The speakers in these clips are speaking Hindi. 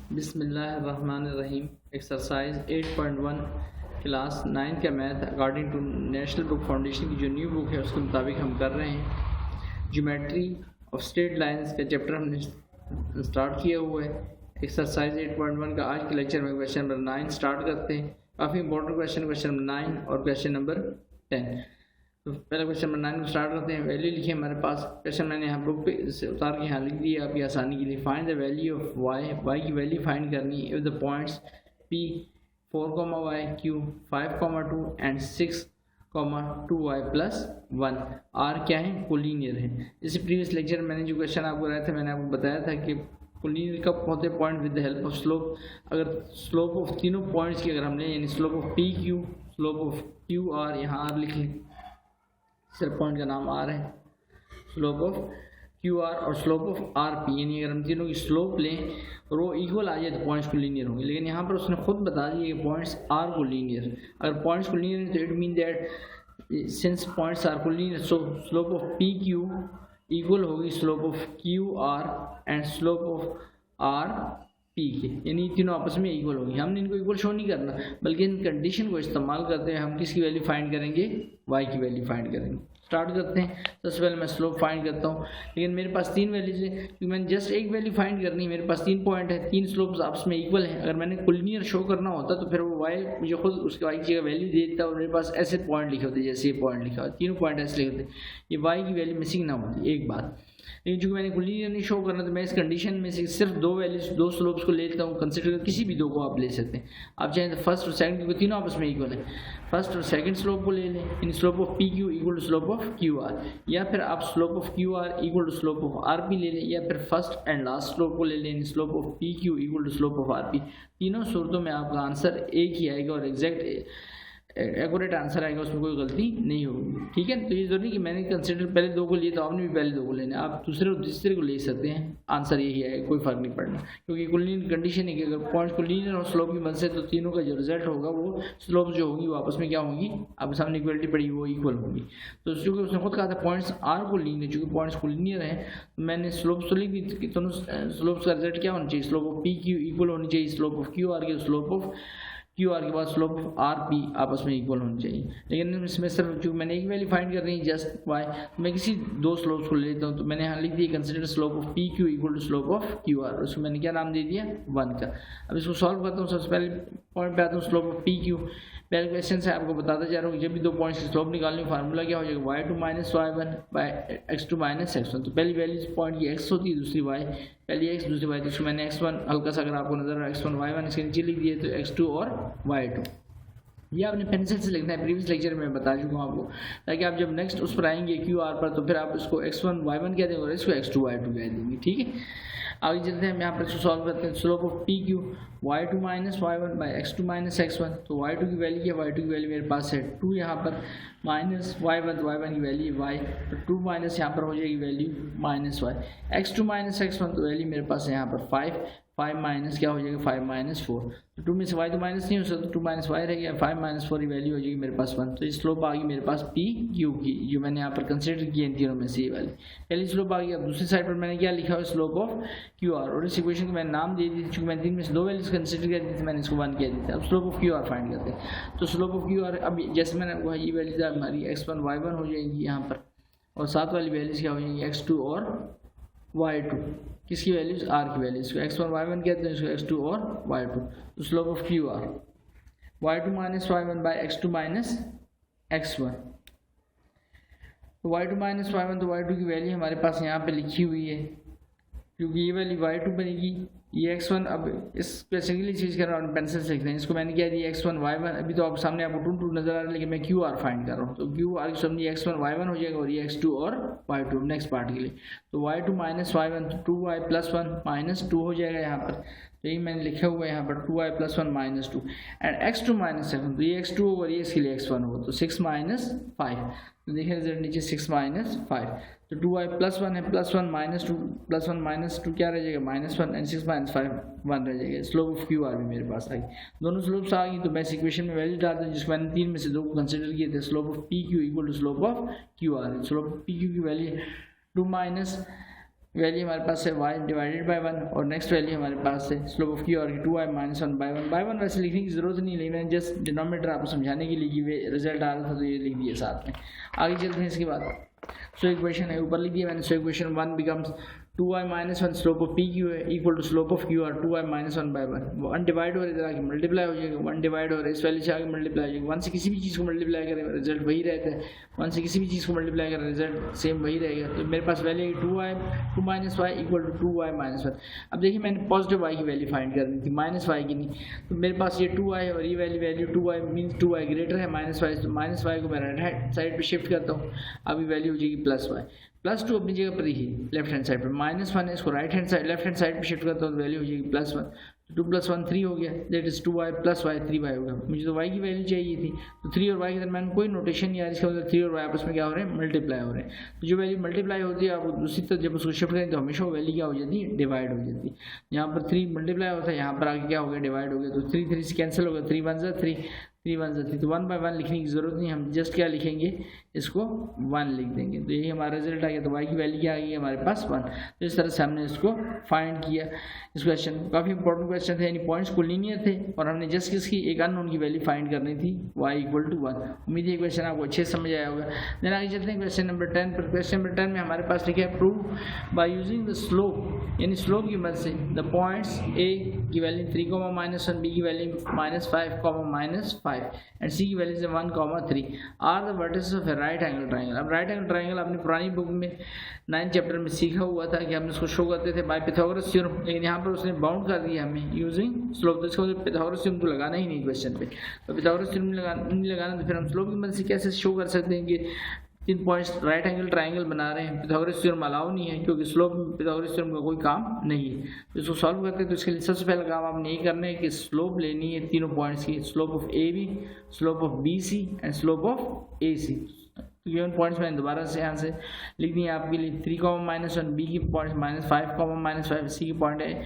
बिस्मिल्लाहिर्रहमानिर्रहीम। एक्सरसाइज 8.1 क्लास 9 का math according to national book foundation की जो न्यू बुक है उसके मुताबिक हम कर रहे हैं। ज्योमेट्री ऑफ स्ट्रेट लाइंस का चैप्टर हमने स्टार्ट किया हुआ है। एक्सरसाइज 8.1 का आज के लेक्चर में क्वेश्चन नंबर 9 स्टार्ट करते हैं। काफ़ी इंपॉर्टेंट क्वेश्चन नंबर 9 और क्वेश्चन नंबर 10। तो पहला क्वेश्चन नंबर 9 में स्टार्ट करते हैं। वैल्यू लिखिए हमारे पास। क्वेश्चन मैंने यहाँ बुक पे से उतार के यहाँ लिख दिया आपकी आसानी के लिए। Find the value of y की वैल्यू फाइंड करनी है if the points P 4, Q 5, 2 and 6, 2y + 1 R क्या है, कोलिनियर है। जैसे प्रीवियस लेक्चर में मैंने जो क्वेश्चन आपको कराया था मैंने आपको बताया था कि कोलिनियर कब होते point with the help of slope. अगर स्लोप ऑफ तीनों पॉइंट्स की अगर हम लें यानी slope of P Q, slope of Q are, यहाँ आर लिख लें, सिर्फ पॉइंट का नाम आर है, स्लोप ऑफ क्यू आर और स्लोप ऑफ आर पी, यानी अगर हम तीनों की स्लोप लें रो इक्वल आ जाए तो पॉइंट्स को लीनियर होंगे। लेकिन यहाँ पर उसने खुद बता दिया कि पॉइंट्स आर को लीनियर। अगर पॉइंट्स को लीनियर है तो it mean that since points are collinear so slope of P Q equal होगी slope of Q R and slope of R P के, यानी तीनों आपस में इक्वल होगी। हमने इनको इक्वल शो नहीं करना बल्कि इन कंडीशन को इस्तेमाल करते हैं हम किसकी वैल्यू फाइंड करेंगे, वाई की वैल्यू फाइंड करेंगे। स्टार्ट करते हैं। सबसे पहले मैं स्लोप फाइंड करता हूँ, लेकिन मेरे पास 3 वैल्यूज है क्योंकि मैंने जस्ट एक वैल्यू फाइंड करनी है। मेरे पास 3 पॉइंट है, 3 स्लोप्स आपस में इक्वल है। अगर मैंने कोलिनियर शो करना होता तो फिर वो वाई मुझे खुद उसके वाई की जगह वैल्यू दे देता और मेरे पास ऐसे पॉइंट लिखे होते जैसे ये पॉइंट लिखा हुआ, तीनों पॉइंट ऐसे लिखे होते, ये वाई की वैल्यू मिसिंग ना होती। एक बात, लेकिन चूँकि मैंने कोलिनियर नहीं शो करना तो मैं इस कंडीशन में से सिर्फ 2 वैल्यूज 2 स्लोप्स को लेता हूँ। कंसिडर कर किसी भी 2 को आप ले सकते हैं। आप चाहें तो फर्स्ट और सेकंड क्योंकि तीनों आपस में इक्वल है, फर्स्ट और सेकंड स्लोप को ले लें, इन slope of P Q equal to slope of Q R, या फिर आप slope of Q R equal to slope of R P ले लें, या फिर फर्स्ट एंड लास्ट स्लोप को ले लें, इन slope of P Q equal to slope of R P. तीनों सूरतों में आपका आंसर एक ही आएगा और एग्जैक्ट एक्यूरेट आंसर आएगा, उसमें कोई गलती नहीं होगी। ठीक है, तो ये जरूरी कि मैंने कंसिडर पहले 2 को लिए तो आपने भी पहले 2 को लेना, आप दूसरे और तीसरे को ले सकते हैं, आंसर यही आएगा, कोई फर्क नहीं पड़ना। क्योंकि कोलिनियर कंडीशन है कि अगर पॉइंट्स को लीनियर और स्लोप की मदद से तो तीनों का जो रिजल्ट होगा वो स्लोप जो होगी वो आपस में क्या होगी, आपके सामने इक्वलिटी पड़ी वो इक्वल होगी। तो चूँकि उसने खुद कहा था पॉइंट्स आर को लीनियर, चूँकि पॉइंट्स को लीनियर है तो मैंने स्लोप तो लिख दी, दोनों स्लोप्स का रिजल्ट क्या होना चाहिए, slope of P Q equal होनी चाहिए स्लोप ऑफ क्यू आर के, स्लोप ऑफ क्यू आर के बाद स्लोप ऑफ आर पी आपस में इक्वल होनी चाहिए। लेकिन इसमें सिर्फ क्योंकि मैंने एक वैल्यू फाइंड कर रही है जस्ट वाई, मैं किसी 2 स्लोप्स को लेता हूँ तो मैंने यहाँ लिख दिया consider slope of P Q equal to slope of Q R, उसको मैंने क्या नाम दे दिया 1 का। अब इसको सॉल्व करता हूँ। सबसे पहले पॉइंट पे आता हूँ स्लोप ऑफ पी क्यू। पहले क्वेश्चन से आपको बताता जा रहा हूँ जब भी 2 पॉइंट्स की स्लोप निकालनी फार्मूला क्या हो जाएगा, y2 - y1 by x2 - x1। तो पहली वैल्यू पॉइंट की x होती है, दूसरी y, पहली x दूसरी y, तो मैंने x1 हल्का सा अगर आपको नजर आ रहा है x1 y1 इसके नीचे लिख दिए तो x2 और y2। ये आपने पेंसिल से लिखना है, प्रीवियस लेक्चर में बता चुका हूँ आपको, ताकि आप जब नेक्स्ट उस पर आएंगे क्यू आर पर तो फिर आप इसको x1 y1 कह देंगे और इसको x2 y2 कह देंगे। ठीक है, आगे चलते हैं। हम यहाँ पर इसको सॉल्व करते हैं। Slope of P Q y2 - y1 by x2 - x1। तो y2 की वैल्यू क्या, y2 की वैल्यू मेरे पास है 2, यहाँ पर माइनस y1, तो y1 की वैल्यू y, तो 2 माइनस यहाँ पर हो जाएगी वैल्यू -y, x2 - x1 तो वैल्यू मेरे पास है यहाँ पर 5 माइनस क्या हो जाएगा 5 - 4, तो 2 में से y तो माइनस नहीं हो सकता तो 2 - y रह गया, 5 - 4 की वैल्यू हो जाएगी मेरे पास 1। तो इस स्लोप आ गई मेरे पास पी क्यू की, जो मैंने यहाँ पर कंसिडर की इन तीनों में से ये वाली पहली स्लोप आ गई। अब दूसरी साइड पर मैंने क्या लिखा है, स्लोप ऑफ क्यू आर, और इस इक्वेशन को मैंने नाम दे दी थी क्योंकि मैंने 3 में से 2 वैल्यूज कंसिडर कर दी थी, मैंने इसको 1 किया दी थी। अब slope of Q are find करते हैं। तो स्लोप ऑफ क्यू आर अब जैसे मैंने आपको ये वैल्यूज हमारी x1 y1 हो जाएगी यहाँ पर, और साथ वाली वैल्यूज क्या हो जाएंगी x2 और y2, किसकी वैल्यूज r की वैल्यूज, इसको x1 y1 कहते हैं, इसको x2 और y2। तो slope of Q R y2 - y1 by x2 - x1। तो y2 - y1 तो y2 की वैल्यू हमारे पास यहाँ पे लिखी हुई है, क्योंकि ये वाली y2 बनेगी, ये x1। अब इस बेसिकली चीज़ कर रहा हूँ पेंसिल से लिखते हैं, इसको मैंने क्या दिया x1 y1, अभी तो आप सामने आपको 2 2 नजर आ रहा है लेकिन मैं क्यू आर फाइंड कर रहा हूँ, तो क्यू आर की समझिए x1 y1 हो जाएगा और ये x2 और y2 नेक्स्ट पार्ट के लिए। तो y2 - y1 तो 2y + 1 - 2 हो जाएगा यहाँ पर, तो यही मैंने लिखा हुआ है यहाँ पर 2y + 1 - 2 एंड x2 - 7, तो ये x2 होगा ये इसके लिए x1 होगा, तो 6 - 5, तो देखिए रिजल्ट नीचे 6 - 5, तो 2y + 1 है, +1 - 2 +1 - 2 क्या रह जाएगा -1 एंड 6 - 5 1 रह जाएगा। स्लोप ऑफ क्यू आर भी मेरे पास आई, दोनों स्लोप्स आ गई। तो मैं इस इक्वेशन में वैल्यू डालता हूँ जिसको मैंने 3 में से 2 को कंसिडर किए थे। Slope of P Q equal to slope of Q R, slope of P Q की वैल्यू 2 - वैल्यू हमारे पास है y डिवाइडेड बाय 1 और नेक्स्ट वैल्यू हमारे पास है स्लोप ऑफ क्यू आर की 2y माइनस 1 बाय 1 वैसे लिखने की ज़रूरत नहीं, लेकिन मैंने जस्ट डिनोमिनेटर आपको समझाने के लिए कि रिजल्ट आ रहा था तो ये लिख दिया साथ में। आगे चलते हैं इसके बाद। सो इक्वेशन है ऊपर लिख दिया मैंने। So equation 1 becomes 2y minus 1 slope of P Q है equal to slope of Q R 2y minus 1 by 1। 1 divide हो रहा है इधर आके मल्टीप्लाई हो जाएगा, 1 डिवाइड हो रहा है इस वैल्यू से आगे मल्टीप्लाई हो जाएगा। 1 से किसी भी चीज़ को मल्टीप्लाई करें रिजल्ट वही रहता है, 1 से किसी भी चीज़ को मल्टीप्लाई करें रिजल्ट सेम वही रहेगा। तो मेरे पास वैल्यू है 2 minus y equal to 2y minus 1। अब देखिए मैंने पॉजिटिव y की वैल्यू फाइंड करनी थी, माइनस वाई की नहीं। तो मेरे पास ये 2y और ये value 2y means 2y greater है माइनस वाई, तो माइनस वाई को मैं राइट हैंड साइड पर शिफ्ट करता हूँ। अभी वैल्यू हो जाएगी प्लस वाई। प्लस 2 अपनी जगह पर ही लेफ्ट हैंड साइड पर, माइनस 1 है इसको right hand side left hand side पर शिफ्ट करता हूँ तो वैल्यू हो जाएगी प्लस 1। 2 + 1 3 हो गया, that is 2y plus Y 3y होगा। मुझे तो y की वैल्यू चाहिए थी, तो 3 और y के दरम्यान कोई नोटेशन नहीं आ रही, इसका मतलब 3 और y आपस में क्या हो रहे हैं, मल्टीप्लाई हो रहे हैं। तो जो वैल्यू मल्टीप्लाई होती है आप दूसरी तरफ जब उसको शिफ्ट करें तो हमेशा वो वैल्यू क्या हो जाती है, डिवाइड हो जाती है। यहाँ पर 3 मल्टीप्लाई होता है, यहाँ पर आगे क्या हो गया, डिवाइड हो गया। तो 3 3 से कैंसिल हो गया, 3 1 ज़ा 3 3 1 ज़ा 3। तो 1 बाय 1 लिखने की ज़रूरत नहीं, हम जस्ट क्या लिखेंगे, इसको 1 लिख देंगे। तो यही हमारा रिजल्ट आ गया। तो y की वैल्यू क्या आ गई हमारे पास 1। तो इस तरह से हमने इसको फाइंड किया। इस क्वेश्चन काफ़ी इंपॉर्टेंट क्वेश्चन थे, यानी पॉइंट्स को लीनियर थे और हमने जस्ट किसकी एक अननोन की वैल्यू फाइंड करनी थी y = 1। उम्मीद है क्वेश्चन आपको अच्छे से समझ आया होगा। देन आगे चलते हैं क्वेश्चन नंबर 10 पर। क्वेश्चन नंबर 10 में हमारे पास लिखा है prove by using the slope, यानी स्लोप की मदद से द पॉइंट्स a की वैल्यू 3, -1, b की वैल्यू -5, -5 एंड c की वैल्यू से 1, 3 are the vertices of a right angle triangle. अब राइट एंगल ट्राइंगल अपनी पुरानी बुक में 9th चैप्टर में सीखा हुआ था कि हम इसको शो करते थे बाय पिथागोरस थ्योरम, लेकिन यहाँ पर उसने बाउंड कर दिया हमें यूजिंग स्लोप। तो इसका मतलब पिथागोरस थ्योरम तो लगाना ही नहीं क्वेश्चन पे। तो पिथागोरस थ्योरम नहीं लगाना तो फिर हम स्लोप की मदद से कैसे शो कर सकते हैं कि 3 पॉइंट्स राइट एंगल ट्राइंगल बना रहे हैं। पिथागोरस थ्योरम अलाउ नहीं है क्योंकि स्लोप में पिथागोरस थ्योरम का कोई काम नहीं है। तो इसको सॉल्व करते हैं तो इसके लिए सबसे पहला काम आपने ये करना है कि स्लोप लेनी है तीनों पॉइंट्स की, slope of A B, slope of B C and slope of A C. Given points मैंने दोबारा से यहाँ से लिख दिए आपके लिए 3, -1, बी की पॉइंट्स -5, -5, सी की पॉइंट है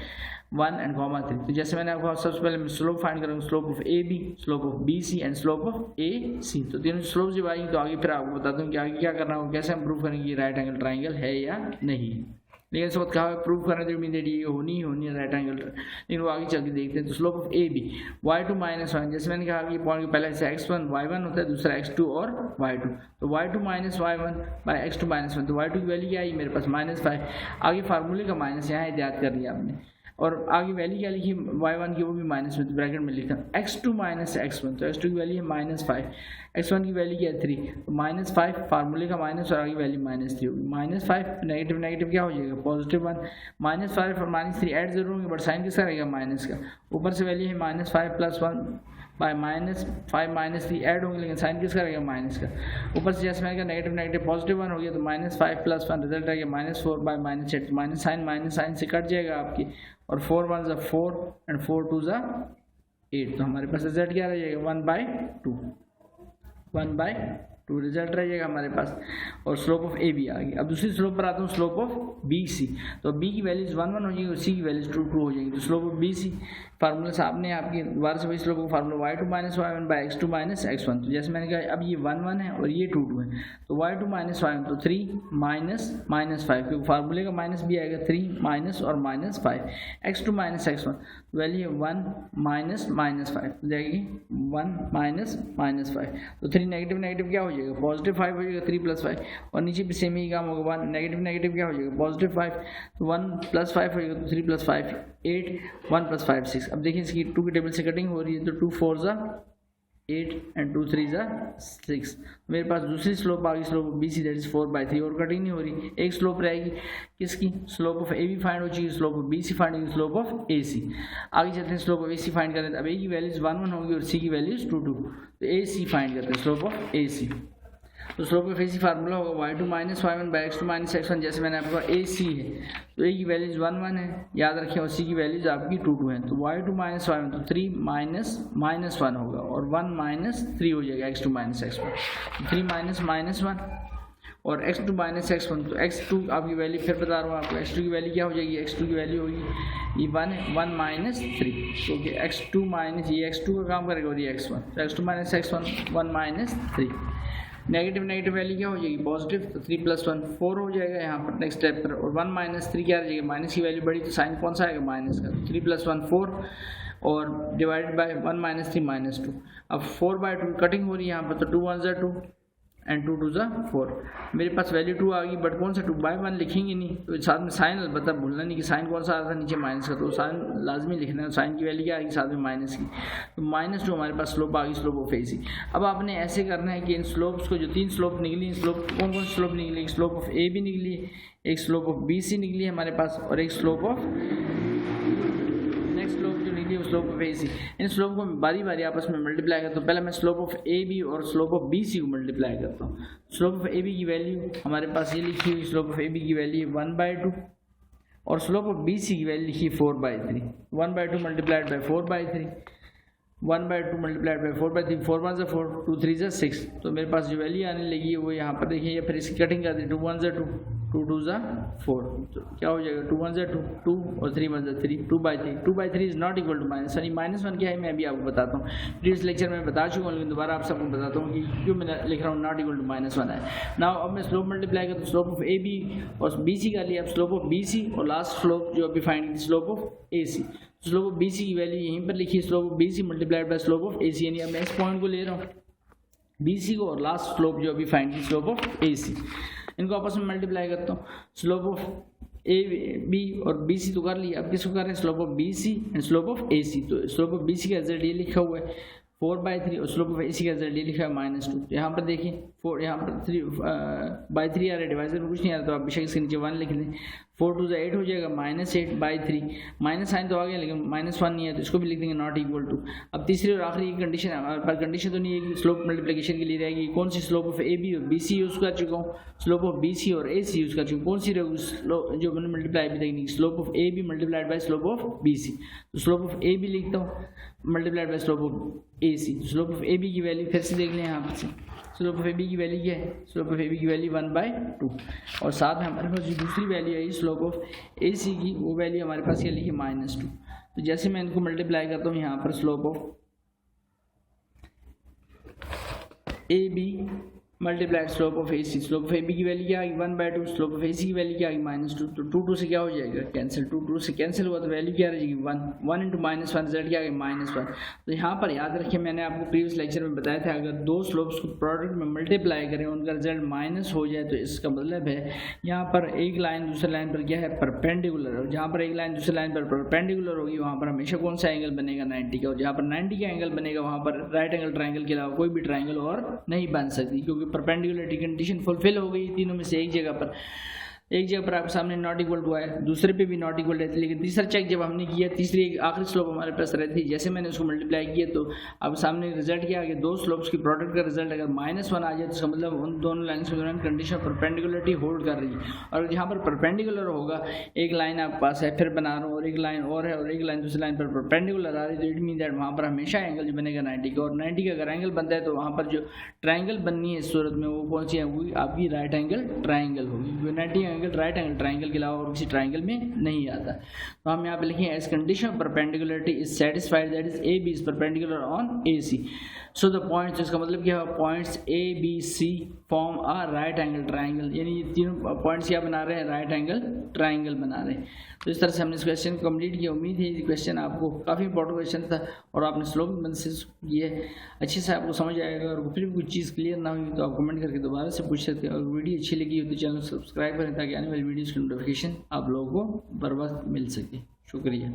1 एंड 3। तो जैसे मैंने आपको सबसे पहले मैं स्लोप फाइंड करूँगा, slope of A B, slope of B C and slope of A C. तो तीनों स्लोप जब आएंगे तो आगे फिर आपको बताता हूँ कि आगे क्या करना होगा, कैसे हम प्रूव करेंगे राइट एंगल ट्राइंगल है या नहीं। लेकिन इस वक्त कहा प्रूव करना तो इमीडिएट ये होनी ही होनी है राइट एंगल, लेकिन वो आगे चल के देखते हैं। तो slope of A B y2 -1, जैसे मैंने कहा कि पॉइंट पहले से x1 y1 होता है, दूसरा x2 और y2। तो y2 - y1 बाय x2 -1, तो y2 की वैल्यू क्या आई मेरे पास -5। आगे फार्मूले का माइनस यहाँ याद कर लिया आपने, और आगे वैल्यू क्या लिखी y1 की, वो भी माइनस में, तो ब्रैकेट में लिखा x2 - x1। तो x2 की वैल्यू है -5, x1 की वैल्यू क्या है 3, तो -5 फार्मूले का माइनस और आगे वैल्यू -3 होगी। -5 नेगेटिव नेगेटिव क्या हो जाएगा, +1। -5 और -3 ऐड जरूर होंगे बट साइन किसका रहेगा, माइनस का। ऊपर से वैल्यू है -5 + 1 बाय -5 -3 ऐड होंगे, लेकिन साइन किसका रहेगा, माइनस का। ऊपर से जैसे मैंने कहा नेगेटिव नेगेटिव +1 हो गया, तो -5 + 1 रिजल्ट रहेगा -4 बाय -8। माइनस साइन से कट जाएगा आपकी, और 4 1 ज़ा 4 एंड 4 2 ज़ा 8। तो हमारे पास रिजल्ट क्या रह जाएगा, 1/2 रिजल्ट रह जाएगा हमारे पास। और स्लोप ऑफ ए बी आ गई। अब दूसरी स्लोप पर आता हूँ, स्लोप ऑफ बी सी। तो बी की वैल्यूज 1 1 हो जाएगी और सी की वैल्यूज 2 2 हो जाएगी। तो slope of B C formula सामने आपकी दोबारा से वही स्लोप का formula y2 - y1 by x2 - x1। तो जैसे मैंने कहा अब ये 1 1 है और ये 2 2 है, तो y2 - y1 तो 3 -5, क्योंकि फार्मूले का माइनस भी आएगा, 3 माइनस और -5। x2 - x1 वैल्यू है 1 -5 हो जाएगी, 1 -5। तो 3 नेगेटिव नेगेटिव क्या हो जाएगा, +5 हो जाएगा, 3 + 5। और नीचे भी सेम ही काम होगा, 1 नेगेटिव नेगेटिव क्या हो जाएगा, +5। तो 1 + 5 हो जाएगा, तो 3 + 5 8, 1 + 5 6। अब देखिए इसकी 2 की टेबल से कटिंग हो रही है, तो 2 4 ज़ा 8 एंड 2 3 ज़ा 6। मेरे पास दूसरी स्लोप आ गई, slope of B C, that is 4/3, और कटिंग नहीं हो रही। एक स्लोप रहेगी किसकी, slope of A B find हो चुकी है, slope of B C find होगी, स्लोप ऑफ ए सी। आगे चलते हैं, slope of A C find करते हैं। अब ए की वैल्यूज 1 1 होगी और सी की वैल्यूज 2 2। तो ए सी फाइंड करते हैं, स्लोप ऑफ ए सी। तो slope of A C formula होगा y2 - y1 by x2 - x1। जैसे मैंने आपको ए सी है, तो ए की वैल्यूज 1 1 है, याद रखें, और सी की वैल्यूज आपकी 2 2 है। तो y2 - y1 तो 3 -1 होगा, और 1 -3 हो जाएगा x2 - x1। 3 -1 और x2 - x1, तो x2 आपकी वैल्यू फिर बता रहा हूँ आपको, x2 की वैल्यू क्या हो जाएगी, x2 की वैल्यू होगी ये 1 है, 1 -3, क्योंकि x2 - ये x2 का काम करेगा और ये x1, तो x2 - x1 1 -3। Negative negative value क्या हो जाएगी पॉजिटिव, तो 3 + 1 4 हो जाएगा यहाँ पर नेक्स्ट स्टेप पर। और 1 - 3 क्या आ जाएगा, माइनस की वैल्यू बढ़ी तो साइन कौन सा आएगा माइनस का, 3 + 1 4 और डिवाइडेड बाय 1 - 3 -2। अब 4/2 कटिंग हो रही है यहाँ पर, तो 2 × 1 = 2 एंड 2 × 2 = 4। मेरे पास वैल्यू 2 आ गई, बट कौन सा 2/1 लिखेंगे नहीं, तो साथ में साइन अलबत्ता भूलना नहीं कि साइन कौन सा आ रहा था नीचे माइनस का, तो साइन लाजमी लिखना है। साइन की वैल्यू क्या आएगी साथ में माइनस की, तो -2 हमारे पास स्लोप आ गई, स्लोप ऑफ AC। अब आपने ऐसे करना है कि इन स्लोप्स को, जो 3 स्लोप निकली, स्लोप कौन कौन सी स्लोप निकली, एक स्लोप ऑफ AB निकली, एक स्लोप ऑफ BC निकली हमारे पास, और एक स्लोप ऑफ नेक्स्ट स्लोप जो निकली वो slope of AC। In slope को बारी बारी आपस में मल्टीप्लाई करता हूँ। पहले मैं स्लोप ऑफ AB और स्लोप ऑफ BC को मल्टीप्लाई करता हूँ। स्लोप ऑफ AB की वैल्यू हमारे पास ये लिखी हुई, स्लोप ऑफ AB की वैल्यू 1/2 और स्लोप ऑफ BC की वैल्यू लिखी 4/3। 1/2 मल्टीप्लाइड बाय 4/3, 1/2 मल्टीप्लाइड बाय 4/3, 4 × 1 = 4, 2 × 3 = 6। तो मेरे पास जो वैल्यू आने लगी है वो यहाँ पर देखिए, या फिर इसकी कटिंग कर दी, 2 × 1 = 2, 2 × 2 = 4। तो क्या हो जाएगा, 2 × 1 = 2, 2 और 3 × 1 = 3, 2/3। 2/3 इज नॉट इक्वल टू -1। -1 क्या है मैं अभी आपको बताता हूँ, प्रीवियस लेक्चर में बता चुका हूँ, लेकिन दोबारा आप सबको बताता हूँ कि क्यों मैं लिख रहा हूँ नॉट इक्वल टू -1 है। नाउ अब मैं स्लोप मल्टीप्लाई करता हूँ, स्लोप ऑफ AB और BC का लिया, अब स्लोप ऑफ BC और लास्ट स्लोप जो अभी फाइंड की slope of AC। Slope of BC की वैल्यू यहीं पर लिखी है, slope of BC multiplied by slope of AC, यानी अब मैं इस पॉइंट को ले रहा हूँ BC को और लास्ट स्लोप जो अभी फाइंड की स्लोप ऑफ AC, इनको आपस में मल्टीप्लाई करता हूँ। स्लोप ऑफ AB और BC तो कर लिया, अब किसको कर रहे हैं, slope of BC and slope of AC। तो स्लोप ऑफ BC का रिजल्ट ये लिखा हुआ है 4/3 और स्लोप ऑफ AC का रिजल्ट ये लिखा है -2। यहाँ पर देखिए 4, यहाँ पर 3/3 आ रहा है, डिवाइजर में कुछ नहीं आ रहा, तो आप बेशक इसके नीचे 1 लिख लें। 4 × 2 = 8 हो जाएगा, -8/3, माइनस साइन तो आ गया लेकिन -1 नहीं है, तो इसको भी लिख देंगे नॉट इक्वल टू। अब तीसरी और आखिरी कंडीशन है हमारे पास, कंडीशन तो नहीं है कि स्लोप मल्टीप्लिकेशन के लिए रहेगी, कौन सी, स्लोप ऑफ AB और BC यूज़ कर चुका हूँ, स्लोप ऑफ BC और AC यूज़ कर चुका हूँ, कौन सी रहेगी जो मैंने मल्टीप्लाई अभी तक, slope of AB multiplied by slope of BC। तो स्लोप ऑफ AB लिखता हूँ multiplied by slope of AC। Slope of AB की वैल्यू फिर से देख लें यहाँ से, स्लोप ऑफ AB की वैल्यू क्या है, स्लोप ऑफ AB की वैल्यू 1/2 और साथ में हमारे पास जो दूसरी value I slope of AC की, वो वैल्यू हमारे पास ये लिखी -2। तो जैसे मैं इनको मल्टीप्लाई करता हूँ यहाँ पर, slope of AB multiplied slope of AC, slope of AB की वैल्यू क्या आएगी 1/2, स्लोप ऑफ AC की वैल्यू क्या आएगी -2। तो 2 2 से क्या हो जाएगा कैंसिल, 2 2 से कैंसिल हुआ तो वैल्यू क्या रहेगी 1, 1 × -1 रिजल्ट क्या आएगा -1। तो यहाँ पर याद रखिए, मैंने आपको प्रीवियस लेक्चर में बताया था, अगर दो स्लोप्स को प्रोडक्ट में मल्टीप्लाई करें उनका रिजल्ट माइनस हो जाए तो इसका मतलब है यहाँ पर एक लाइन दूसरे लाइन पर क्या है परपेंडिकुलर, और जहाँ पर एक लाइन दूसरे लाइन पर परपेंडिकुलर होगी वहाँ पर हमेशा कौन सा एंगल बनेगा 90 का, और जहाँ पर 90 का एंगल बनेगा वहाँ पर राइट एंगल ट्राइंगल के अलावा कोई भी ट्राइंगल और नहीं बन सकती, क्योंकि परपेंडिकुलरिटी कंडीशन फुलफिल हो गई तीनों में से। एक जगह पर आपके सामने नॉट इक्वल टू आया, दूसरे पे भी नॉट इक्वल रहती है, लेकिन तीसरा चेक जब हमने किया, तीसरी आखिरी स्लोप हमारे पास रहती है, जैसे मैंने उसको मल्टीप्लाई किया तो अब सामने रिजल्ट क्या आ गया, दो स्लोप्स की प्रोडक्ट का रिजल्ट अगर -1 आ जाए तो इसका मतलब उन दोनों लाइन के दौरान कंडीशन परपेंडिकुलरिटी होल्ड कर रही है। और जहाँ पर परपेंडिकुलर होगा, एक लाइन आपके पास है, फिर बना रहा हूँ और एक लाइन और है और एक लाइन दूसरी लाइन पर परपेंडिकुलर आ रही है, तो इट मीन दैट वहाँ पर हमेशा एंगल जो बनेगा 90 का, और 90 का अगर एंगल बनता है तो वहाँ पर जो ट्राइंगल बननी है इस सूरत में वो कौन सी है, वो आपकी राइट एंगल ट्राइंगल होगी, 90 एंगल राइट एंगल ट्राइंगल के अलावा और किसी ट्राइंगल में नहीं आता। तो हम यहाँ पे लिखेंगे as condition perpendicularity is satisfied that is AB is perpendicular on AC, so the points, इसका मतलब क्या है, points ABC form a right angle triangle, यानी ये तीनों पॉइंट्स क्या बना रहे हैं, राइट एंगल ट्राइंगल बना रहे हैं। तो इस तरह से हमने इस क्वेश्चन को कंप्लीट किया। उम्मीद है ये क्वेश्चन आपको काफ़ी इंपॉर्टेंट क्वेश्चन था और आपने स्लो में से किया है, अच्छे से आपको समझ आएगा। और फिर भी कुछ चीज़ क्लियर ना हुई तो आप कमेंट करके दोबारा से पूछ सकते हैं। और वीडियो अच्छी लगी हो तो चैनल सब्सक्राइब करें ताकि आने वाली वीडियोज़ की नोटिफिकेशन आप लोगों को बर वक्त मिल सके। शुक्रिया।